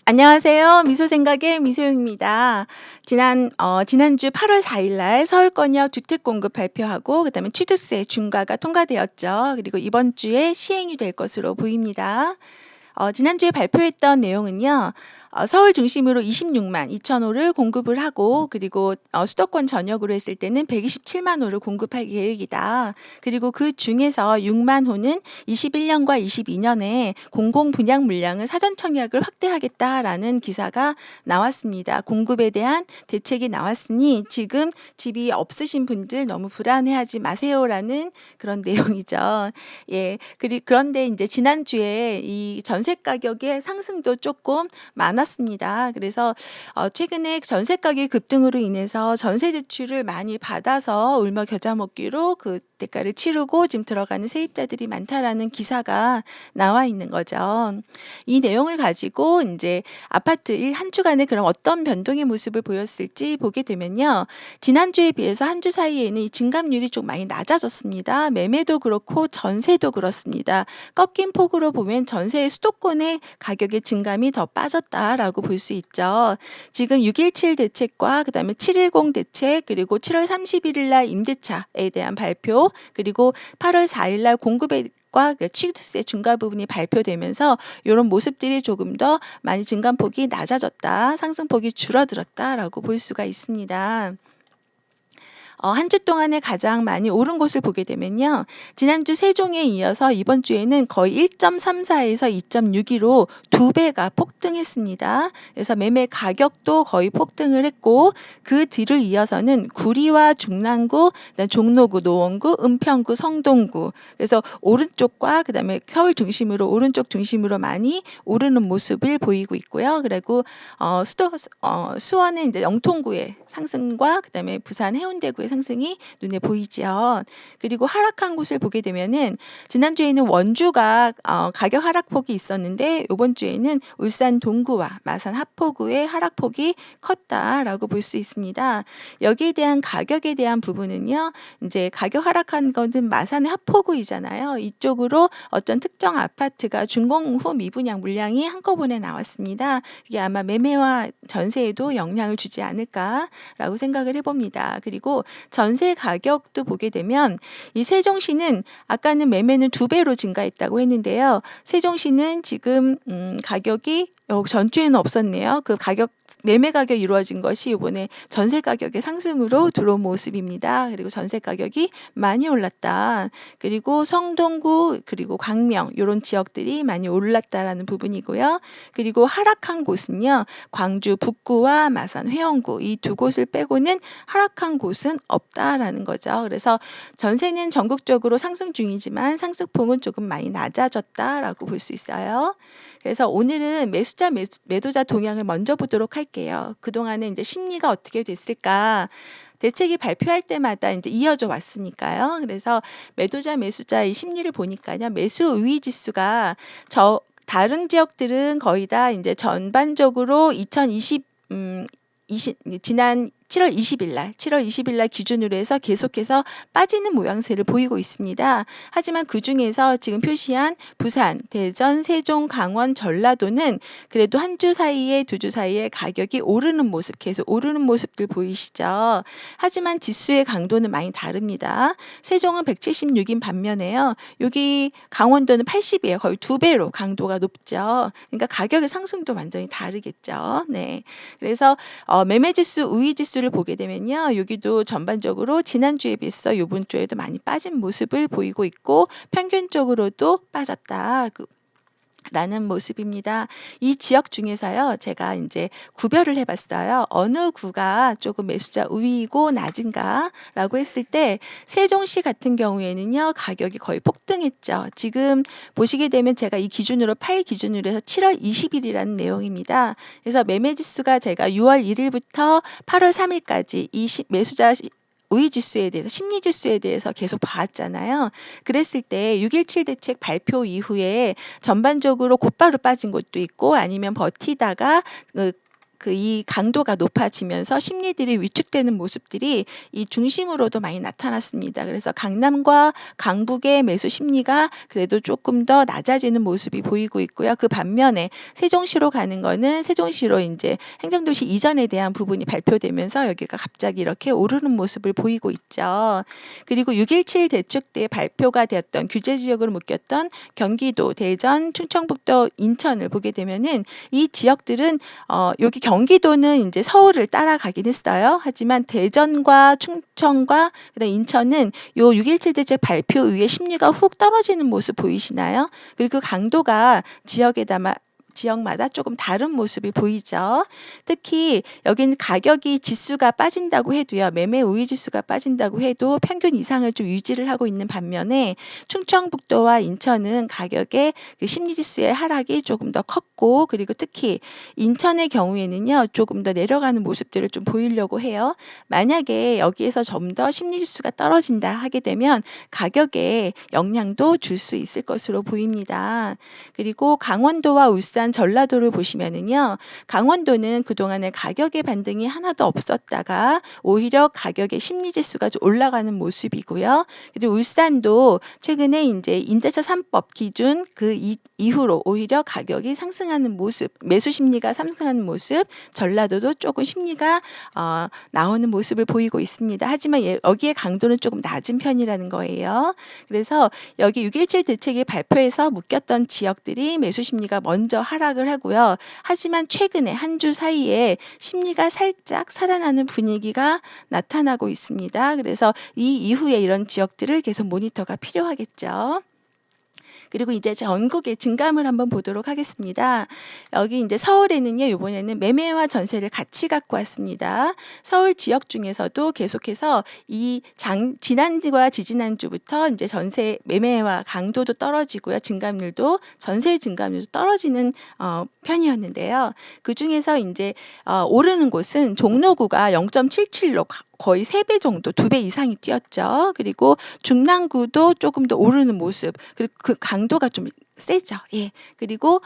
안녕하세요. 미소생각의 미소영입니다. 지난주 8월 4일 날 서울권역 주택 공급 발표하고 그다음에 취득세 중과가 통과되었죠. 그리고 이번 주에 시행이 될 것으로 보입니다. 지난주에 발표했던 내용은요. 서울 중심으로 26만 2천 호를 공급을 하고 그리고 수도권 전역으로 했을 때는 127만 호를 공급할 계획이다. 그리고 그중에서 6만 호는 21년과 22년에 공공 분양 물량을 사전 청약을 확대하겠다라는 기사가 나왔습니다. 공급에 대한 대책이 나왔으니 지금 집이 없으신 분들 너무 불안해하지 마세요라는 그런 내용이죠. 예. 그런데 인제 지난주에 이 전세 가격의 상승도 쪼끔 많았습니다. 그래서 최근에 전세 가격 급등으로 인해서 전세 대출을 많이 받아서 울며 겨자 먹기로 그 대가를 치르고 지금 들어가는 세입자들이 많다라는 기사가 나와 있는 거죠. 이 내용을 가지고 인제 아파트 한 주간에 그럼 어떤 변동의 모습을 보였을지 보게 되면요. 지난주에 비해서 한 주 사이에는 이 증감률이 좀 많이 낮아졌습니다. 매매도 그렇고 전세도 그렇습니다. 꺾인 폭으로 보면 전세의 수도권의 가격의 증감이 더 빠졌다라고 볼 수 있죠. 지금 6.17 대책과 그다음에 7.10 대책 그리고 7월 31일 날 임대차에 대한 발표 그리고 8월 4일 날 공급에 과 취득세 중과 부분이 발표되면서 요런 모습들이 조금 더 많이 증감폭이 낮아졌다, 상승폭이 줄어들었다라고 볼 수가 있습니다. 한 주 동안에 가장 많이 오른 곳을 보게 되면요. 지난주 세종에 이어서 이번 주에는 거의 1.34에서 2.62로 두 배가 폭등했습니다. 그래서 매매 가격도 거의 폭등을 했고 그 뒤를 이어서는 구리와 중랑구, 그다음 종로구, 노원구, 은평구, 성동구 그래서 오른쪽과 그다음에 서울 중심으로 오른쪽 중심으로 많이 오르는 모습을 보이고 있고요. 그리고 수원은 이제 영통구의 상승과 그다음에 부산 해운대구의 상승이 눈에 보이지요. 그리고 하락한 곳을 보게 되면은 지난주에는 원주가 가격 하락폭이 있었는데 요번 주에는 울산 동구와 마산 하포구의 하락폭이 컸다라고 볼 수 있습니다. 여기에 대한 가격에 대한 부분은요. 인제 가격 하락한 것은 마산의 하포구이잖아요. 이쪽으로 어떤 특정 아파트가 준공 후 미분양 물량이 한꺼번에 나왔습니다. 이게 아마 매매와 전세에도 영향을 주지 않을까라고 생각을 해 봅니다. 그리고 전세 가격도 보게 되면 이 세종시는 아까는 매매는 두 배로 증가했다고 했는데요. 세종시는 지금 가격이 전주에는 없었네요. 그 가격 매매 가격이 이루어진 것이 이번에 전세 가격의 상승으로 들어온 모습입니다. 그리고 전세 가격이 많이 올랐다. 그리고 성동구 그리고 광명 요런 지역들이 많이 올랐다라는 부분이고요. 그리고 하락한 곳은요. 광주 북구와 마산 회원구 이 두 곳을 빼고는 하락한 곳은 없다라는 거죠. 그래서 전세는 전국적으로 상승 중이지만 상승폭은 조금 많이 낮아졌다라고 볼 수 있어요. 그래서 오늘은 매도자 동향을 먼저 보도록 할게요. 그동안에 인제 심리가 어떻게 됐을까? 대책이 발표할 때마다 인제 이어져 왔으니까요. 그래서 매도자, 매수자 이 심리를 보니까요. 매수 우위 지수가 다른 지역들은 거의 다 인제 전반적으로 2020 지난 7월 20일 날 기준으로 해서 계속해서 빠지는 모양새를 보이고 있습니다. 하지만 그중에서 지금 표시한 부산, 대전, 세종, 강원, 전라도는 그래도 한 주 사이에 두 주 사이에 가격이 오르는 모습 계속 오르는 모습들 보이시죠? 하지만 지수의 강도는 많이 다릅니다. 세종은 176인 반면에요. 여기 강원도는 80이에요. 거의 두 배로 강도가 높죠. 그러니까 가격의 상승도 완전히 다르겠죠. 네. 그래서 매매 지수, 우위 지수를 보게 되면요. 여기도 전반적으로 지난주에 비해서 요번 주에도 많이 빠진 모습을 보이고 있고 평균적으로도 빠졌다. 라는 모습입니다. 이 지역 중에서요. 제가 인제 구별을 해 봤어요. 어느 구가 조금 매수자 우위이고 낮은가라고 했을 때 세종시 같은 경우에는요. 가격이 거의 폭등했죠. 지금 보시게 되면 제가 이 기준으로 8 기준으로 해서 7월 20일 이라는 내용입니다. 그래서 매매 지수가 제가 6월 1 일부터 8월 3 일까지 이 매수자 우위 지수에 대해서 심리 지수에 대해서 계속 봤잖아요. 그랬을 때 6.17 대책 발표 이후에 전반적으로 곧바로 빠진 곳도 있고 아니면 버티다가 이 강도가 높아지면서 심리들이 위축되는 모습들이 이 중심으로도 많이 나타났습니다. 그래서 강남과 강북의 매수 심리가 그래도 조금 더 낮아지는 모습이 보이고 있고요. 그 반면에 세종시로 가는 거는 세종시로 인제 행정도시 이전에 대한 부분이 발표되면서 여기가 갑자기 이렇게 오르는 모습을 보이고 있죠. 그리고 6.17 대축 때 발표가 되었던 규제 지역으로 묶였던 경기도, 대전, 충청북도, 인천을 보게 되면은 이 지역들은 여기 경기도는 인제 서울을 따라가긴 했어요. 하지만 대전과 충청과 그다음에 인천은 요 6.17 대책 발표 이후에 심리가 훅 떨어지는 모습 보이시나요? 그리고 그 강도가 지역마다 조금 다른 모습이 보이죠. 특히 여기는 가격이 지수가 빠진다고 해도요. 매매 우위 지수가 빠진다고 해도 평균 이상을 좀 유지를 하고 있는 반면에 충청북도와 인천은 가격의 그 심리 지수의 하락이 조금 더 컸고, 그리고 특히 인천의 경우에는요. 조금 더 내려가는 모습들을 좀 보이려고 해요. 만약에 여기에서 좀 더 심리 지수가 떨어진다 하게 되면 가격에 영향도 줄 수 있을 것으로 보입니다. 그리고 강원도와 울산, 전라도를 보시면은요. 강원도는 그동안에 가격의 반등이 하나도 없었다가 오히려 가격의 심리 지수가 좀 올라가는 모습이고요. 그리고 울산도 최근에 인제 임대차 3법 기준 이후로 오히려 가격이 상승하는 모습, 매수 심리가 상승하는 모습, 전라도도 조금 심리가 나오는 모습을 보이고 있습니다. 하지만 여기에 강도는 조금 낮은 편이라는 거예요. 그래서 여기 6.17 대책이 발표해서 묶였던 지역들이 매수 심리가 먼저 하락을 하고요. 하지만 최근에 한 주 사이에 심리가 살짝 살아나는 분위기가 나타나고 있습니다. 그래서 이 이후에 이런 지역들을 계속 모니터가 필요하겠죠. 그리고 이제 전국의 증감을 한번 보도록 하겠습니다. 여기 이제 서울에는요, 이번에는 매매와 전세를 같이 갖고 왔습니다. 서울 지역 중에서도 계속해서 지난주와 지지난주부터 이제 전세 매매와 강도도 떨어지고요. 증감률도 전세 증감률도 떨어지는 편이었는데요. 그 중에서 이제 오르는 곳은 종로구가 0.77로 거의 3배 정도, 2배 이상이 뛰었죠. 그리고 중랑구도 조금 더 오르는 모습, 그리고 그 강도가 좀 세죠. 예. 그리고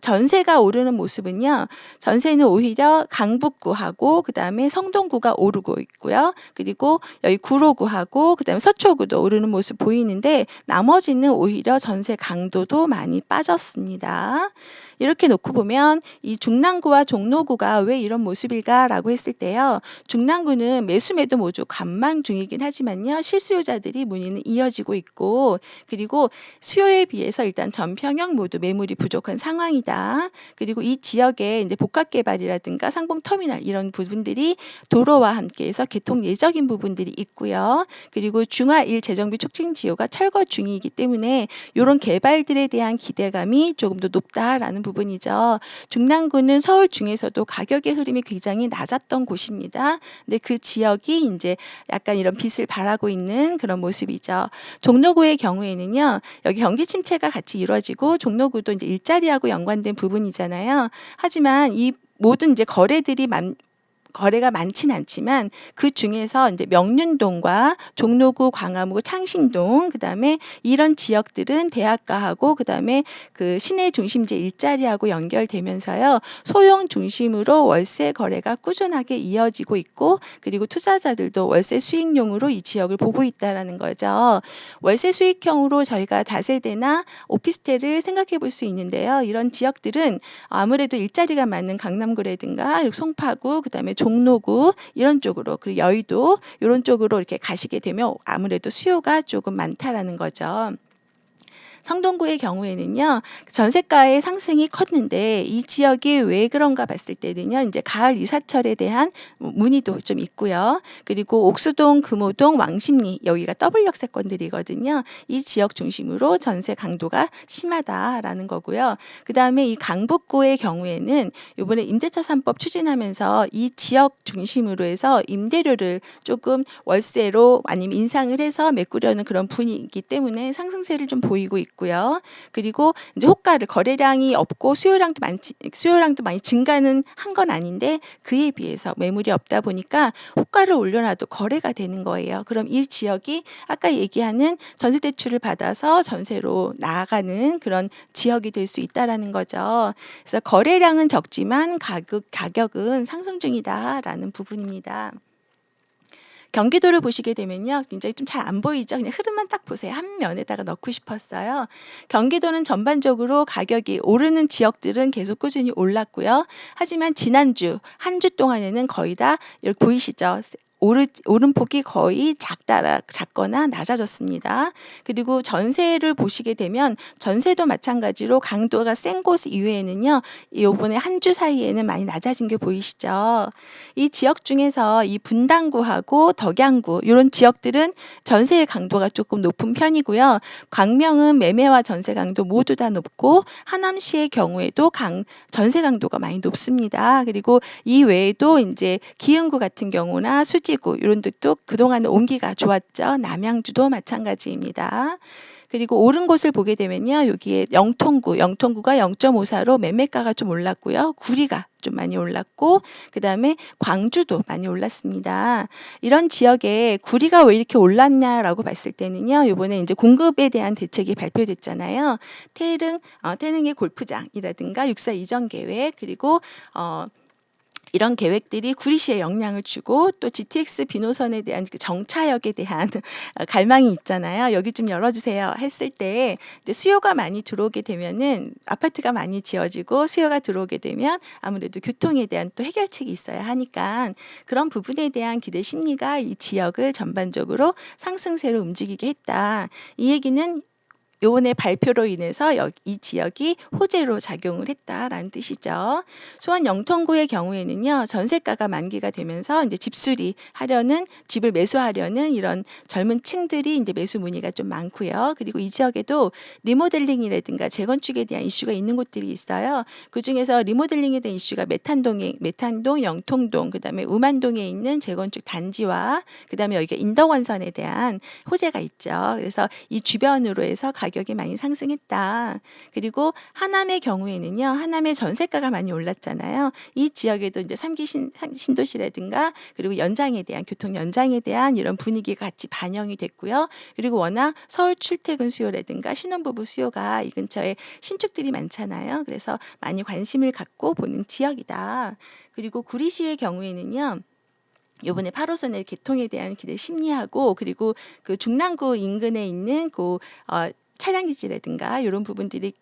전세가 오르는 모습은요. 전세는 오히려 강북구하고 그다음에 성동구가 오르고 있고요. 그리고 여기 구로구하고 그다음에 서초구도 오르는 모습 보이는데 나머지는 오히려 전세 강도도 많이 빠졌습니다. 이렇게 놓고 보면 이 중랑구와 종로구가 왜 이런 모습일까라고 했을 때요. 중랑구는 매수 매도 모두 관망 중이긴 하지만요. 실수요자들이 문의는 이어지고 있고, 그리고 수요에 비해서 일단 전평형 모두 매물이 부족한 상황이다. 그리고 이 지역에 이제 복합 개발이라든가 상봉 터미널 이런 부분들이 도로와 함께해서 개통 예정인 부분들이 있고요. 그리고 중화 1 재정비 촉진 지효가 철거 중이기 때문에 이런 개발들에 대한 기대감이 조금 더 높다라는 부분이죠. 중랑구는 서울 중에서도 가격의 흐름이 굉장히 낮았던 곳입니다. 근데 그 지역이 이제 약간 이런 빛을 발하고 있는 그런 모습이죠. 종로구의 경우에는요. 여기 경기 침체가 같이 이루어지고 종로구도 이제 일자리하고 연관된 부분이잖아요. 하지만 이 모든 이제 거래가 많진 않지만 그 중에서 이제 명륜동과 종로구, 광화문, 창신동, 그다음에 이런 지역들은 대학가하고 그다음에 그 시내 중심지 일자리하고 연결되면서요. 소형 중심으로 월세 거래가 꾸준하게 이어지고 있고, 그리고 투자자들도 월세 수익용으로 이 지역을 보고 있다라는 거죠. 월세 수익형으로 저희가 다세대나 오피스텔을 생각해 볼 수 있는데요. 이런 지역들은 아무래도 일자리가 많은 강남구라든가 송파구, 그다음에 종로구 이런 쪽으로, 그리고 여의도 이런 쪽으로 이렇게 가시게 되면 아무래도 수요가 조금 많다라는 거죠. 성동구의 경우에는요. 전세가의 상승이 컸는데 이 지역이 왜 그런가 봤을 때는요. 이제 가을 이사철에 대한 문의도 좀 있고요. 그리고 옥수동, 금호동, 왕십리 여기가 더블 역세권들이거든요. 이 지역 중심으로 전세 강도가 심하다라는 거고요. 그다음에 이 강북구의 경우에는 이번에 임대차 3법 추진하면서 이 지역 중심으로 해서 임대료를 조금 월세로 아니면 인상을 해서 메꾸려는 그런 분위기 때문에 상승세를 좀 보이고 있고, 있고요. 그리고 이제 호가를 거래량이 없고 수요량도 많이 증가는 한 건 아닌데 그에 비해서 매물이 없다 보니까 호가를 올려놔도 거래가 되는 거예요. 그럼 이 지역이 아까 얘기하는 전세 대출을 받아서 전세로 나아가는 그런 지역이 될 수 있다라는 거죠. 그래서 거래량은 적지만 가격은 상승 중이다라는 부분입니다. 경기도를 보시게 되면요. 굉장히 좀 잘 안 보이죠? 그냥 흐름만 딱 보세요. 한 면에다가 넣고 싶었어요. 경기도는 전반적으로 가격이 오르는 지역들은 계속 꾸준히 올랐고요. 하지만 지난주, 한 주 동안에는 거의 다 여기 보이시죠? 오름폭이 거의 작거나 낮아졌습니다. 그리고 전세를 보시게 되면 전세도 마찬가지로 강도가 센 곳 이외에는요. 요번에 한 주 사이에는 많이 낮아진 게 보이시죠? 이 지역 중에서 이 분당구하고 덕양구 이런 지역들은 전세의 강도가 조금 높은 편이고요. 광명은 매매와 전세 강도 모두 다 높고 하남시의 경우에도 전세 강도가 많이 높습니다. 그리고 이 외에도 이제 기흥구 같은 경우나 수지구 이런 데도 그동안은 온기가 좋았죠. 남양주도 마찬가지입니다. 그리고 오른 곳을 보게 되면요. 여기에 영통구가 0.54로 매매가가 좀 올랐고요. 구리가 좀 많이 올랐고 그다음에 광주도 많이 올랐습니다. 이런 지역에 구리가 왜 이렇게 올랐냐라고 봤을 때는요. 이번에 이제 공급에 대한 대책이 발표됐잖아요. 태릉의 골프장이라든가 육사 이전 계획 그리고 이런 계획들이 구리시에 영향을 주고 또 GTX 비노선에 대한 그 정차역에 대한 갈망이 있잖아요. 여기 좀 열어주세요 했을 때 이제 수요가 많이 들어오게 되면은 아파트가 많이 지어지고 수요가 들어오게 되면 아무래도 교통에 대한 또 해결책이 있어야 하니까 그런 부분에 대한 기대 심리가 이 지역을 전반적으로 상승세로 움직이게 했다. 이 얘기는 요번에 발표로 인해서 이 지역이 호재로 작용을 했다라는 뜻이죠. 수원 영통구의 경우에는요. 전세가가 만기가 되면서 이제 집을 매수하려는 이런 젊은 층들이 이제 매수 문의가 좀 많고요. 그리고 이 지역에도 리모델링이라든가 재건축에 대한 이슈가 있는 곳들이 있어요. 그중에서 리모델링에 대한 이슈가 메탄동, 영통동, 그다음에 우만동에 있는 재건축 단지와 그다음에 여기가 인덕원선에 대한 호재가 있죠. 그래서 이 주변으로 해서 가격이 많이 상승했다. 그리고 하남의 경우에는요. 하남의 전세가가 많이 올랐잖아요. 이 지역에도 이제 3기 신도시라든가 그리고 교통 연장에 대한 이런 분위기가 같이 반영이 됐고요. 그리고 워낙 서울 출퇴근 수요라든가 신혼부부 수요가 이 근처에 신축들이 많잖아요. 그래서 많이 관심을 갖고 보는 지역이다. 그리고 구리시의 경우에는요. 요번에 8호선의 개통에 대한 기대 심리하고 그리고 그 중랑구 인근에 있는 차량 기지라든가 이런 부분들이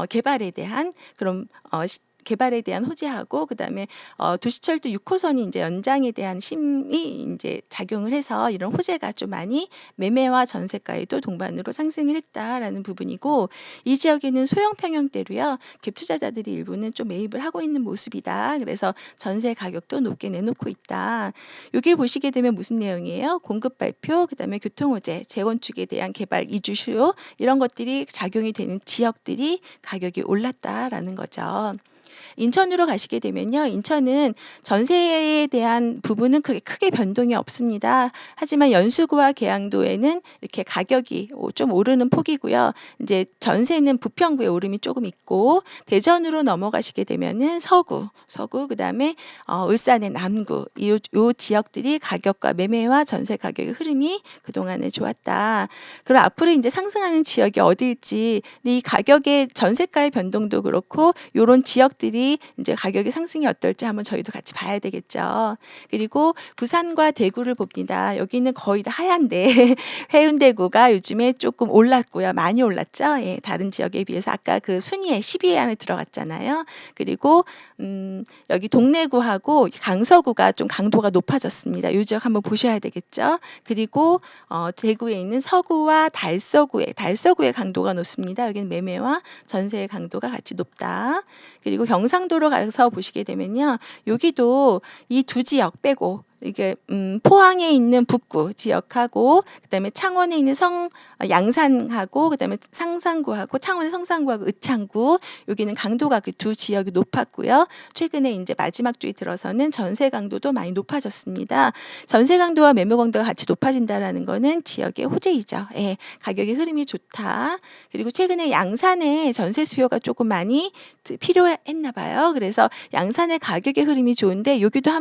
개발에 대한 그런 개발에 대한 호재하고 그다음에 도시철도 6호선이 이제 연장에 대한 심이 이제 작용을 해서 이런 호재가 좀 많이 매매와 전세가에도 동반으로 상승을 했다라는 부분이고 이 지역에는 소형 평형대로요. 갭 투자자들이 일부는 좀 매입을 하고 있는 모습이다. 그래서 전세 가격도 높게 내놓고 있다. 여기를 보시게 되면 무슨 내용이에요? 공급 발표, 그다음에 교통 호재, 재건축에 대한 개발 이주 수요 이런 것들이 작용이 되는 지역들이 가격이 올랐다라는 거죠. 인천으로 가시게 되면요. 인천은 전세에 대한 부분은 그렇게 크게 변동이 없습니다. 하지만 연수구와 계양도에는 이렇게 가격이 좀 오르는 폭이고요. 이제 전세는 부평구에 오름이 조금 있고 대전으로 넘어가시게 되면은 서구 그다음에 울산의 남구 요 지역들이 가격과 매매와 전세 가격의 흐름이 그동안에 좋았다. 그럼 앞으로 이제 상승하는 지역이 어디일지 근데 이 가격의 전세가의 변동도 그렇고 요런 지역들이 이제 가격의 상승이 어떨지 한번 저희도 같이 봐야 되겠죠. 그리고 부산과 대구를 봅니다. 여기는 거의 다 하얀데 해운대구가 요즘에 조금 올랐고요. 많이 올랐죠. 예, 다른 지역에 비해서 아까 그 순위에 10위에 안에 들어갔잖아요. 그리고 여기 동래구하고 강서구가 좀 강도가 높아졌습니다. 이 지역 한번 보셔야 되겠죠. 그리고 대구에 있는 서구와 달서구의 강도가 높습니다. 여기는 매매와 전세의 강도가 같이 높다. 그리고 경상도로 가서 보시게 되면요. 여기도 이 두 지역 빼고 이게 포항에 있는 북구 지역하고 그다음에 창원에 있는 양산하고 그다음에 상산구하고 창원의 성산구하고 의창구 여기는 강도가 그 두 지역이 높았고요. 최근에 이제 마지막 주에 들어서는 전세 강도도 많이 높아졌습니다. 전세 강도와 매매 강도가 같이 높아진다라는 거는 지역의 호재이죠. 예, 가격의 흐름이 좋다. 그리고 최근에 양산에 전세 수요가 조금 많이 필요했나 봐요. 그래서 양산의 가격의 흐름이 좋은데 여기도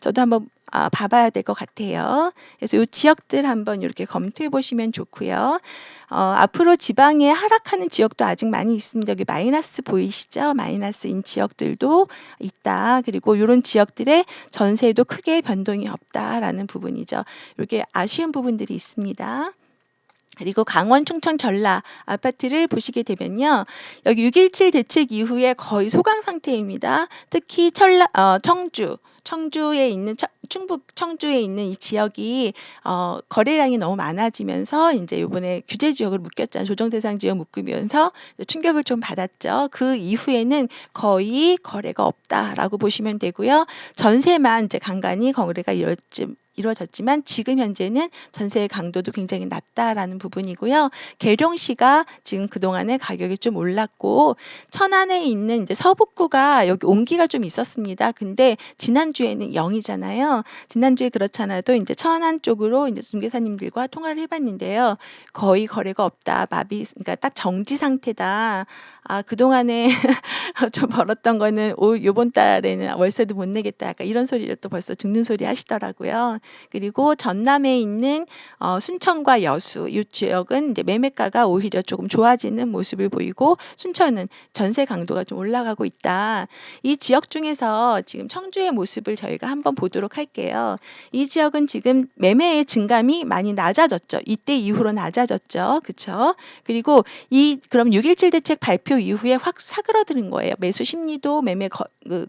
저도 한번 봐봐야 될 것 같아요. 그래서 이 지역들 한번 이렇게 검토해 보시면 좋고요. 앞으로 지방에 하락하는 지역도 아직 많이 있습니다. 여기 마이너스 보이시죠? 마이너스인 지역들도 있다. 그리고 이런 지역들의 전세도 크게 변동이 없다라는 부분이죠. 이렇게 아쉬운 부분들이 있습니다. 그리고 강원, 충청, 전라 아파트를 보시게 되면요. 여기 6.17 대책 이후에 거의 소강 상태입니다. 특히 청주에 있는 충북 청주에 있는 이 지역이 거래량이 너무 많아지면서 이제 이번에 규제 지역을 묶였잖아요. 조정 대상 지역 묶으면서 충격을 좀 받았죠. 그 이후에는 거의 거래가 없다라고 보시면 되고요. 전세만 이제 간간히 거래가 이루어졌지만 지금 현재는 전세의 강도도 굉장히 낮다라는 부분이고요. 계룡시가 지금 그동안에 가격이 좀 올랐고 천안에 있는 이제 서북구가 여기 온기가 좀 있었습니다. 근데 지난주에는 0이잖아요. 지난주에 그렇지 않아도 이제 천안 쪽으로 이제 중개사님들과 통화를 해봤는데요. 거의 거래가 없다. 그러니까 딱 정지 상태다. 그동안에 좀 벌었던 거는 요번 달에는 월세도 못 내겠다. 약간 이런 소리를 또 벌써 죽는 소리 하시더라고요. 그리고 전남에 있는 순천과 여수 이 지역은 이제 매매가가 오히려 조금 좋아지는 모습을 보이고 순천은 전세 강도가 좀 올라가고 있다. 이 지역 중에서 지금 청주의 모습을 저희가 한번 보도록 할게요. 이 지역은 지금 매매의 증감이 많이 낮아졌죠. 이때 이후로 낮아졌죠. 그렇죠? 그리고 그럼 6.17 대책 발표 이후에 확 사그러드는 거예요. 매수 심리도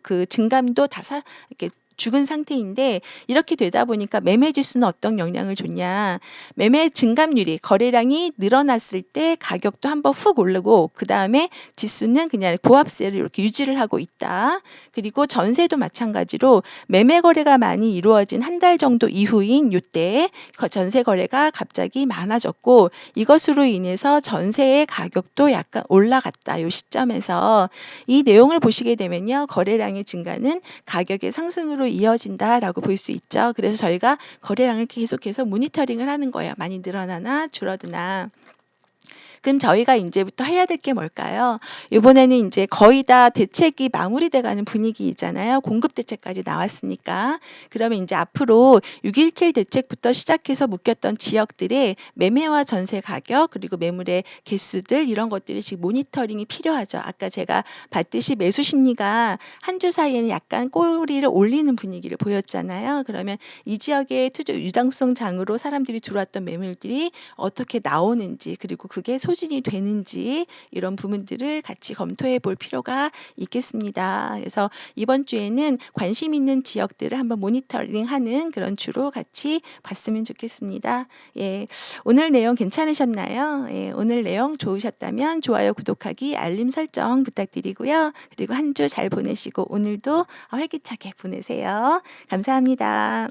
그 증감도 다 이렇게 죽은 상태인데 이렇게 되다 보니까 매매 지수는 어떤 영향을 줬냐. 매매 증감률이 거래량이 늘어났을 때 가격도 한번 훅 오르고 그다음에 지수는 그냥 보합세를 이렇게 유지를 하고 있다. 그리고 전세도 마찬가지로 매매 거래가 많이 이루어진 한 달 정도 이후인 이때 전세 거래가 갑자기 많아졌고 이것으로 인해서 전세의 가격도 약간 올라갔다. 이 시점에서 이 내용을 보시게 되면요. 거래량의 증가는 가격의 상승으로 이어진다라고 볼 수 있죠. 그래서 저희가 거래량을 계속해서 모니터링을 하는 거예요. 많이 늘어나나 줄어드나. 그럼 저희가 이제부터 해야 될 게 뭘까요? 이번에는 이제 거의 다 대책이 마무리돼 가는 분위기잖아요. 공급 대책까지 나왔으니까. 그러면 이제 앞으로 6.17 대책부터 시작해서 묶였던 지역들의 매매와 전세 가격 그리고 매물의 개수들 이런 것들이 지금 모니터링이 필요하죠. 아까 제가 봤듯이 매수 심리가 한 주 사이에는 약간 꼬리를 올리는 분위기를 보였잖아요. 그러면 이 지역의 투자 유당성 장으로 사람들이 들어왔던 매물들이 어떻게 나오는지 그리고 그게 소진이 되는지 이런 부분들을 같이 검토해 볼 필요가 있겠습니다. 그래서 이번 주에는 관심 있는 지역들을 한번 모니터링하는 그런 주로 같이 봤으면 좋겠습니다. 예, 오늘 내용 괜찮으셨나요? 예, 오늘 내용 좋으셨다면 좋아요, 구독하기, 알림 설정 부탁드리고요. 그리고 한 주 잘 보내시고 오늘도 활기차게 보내세요. 감사합니다.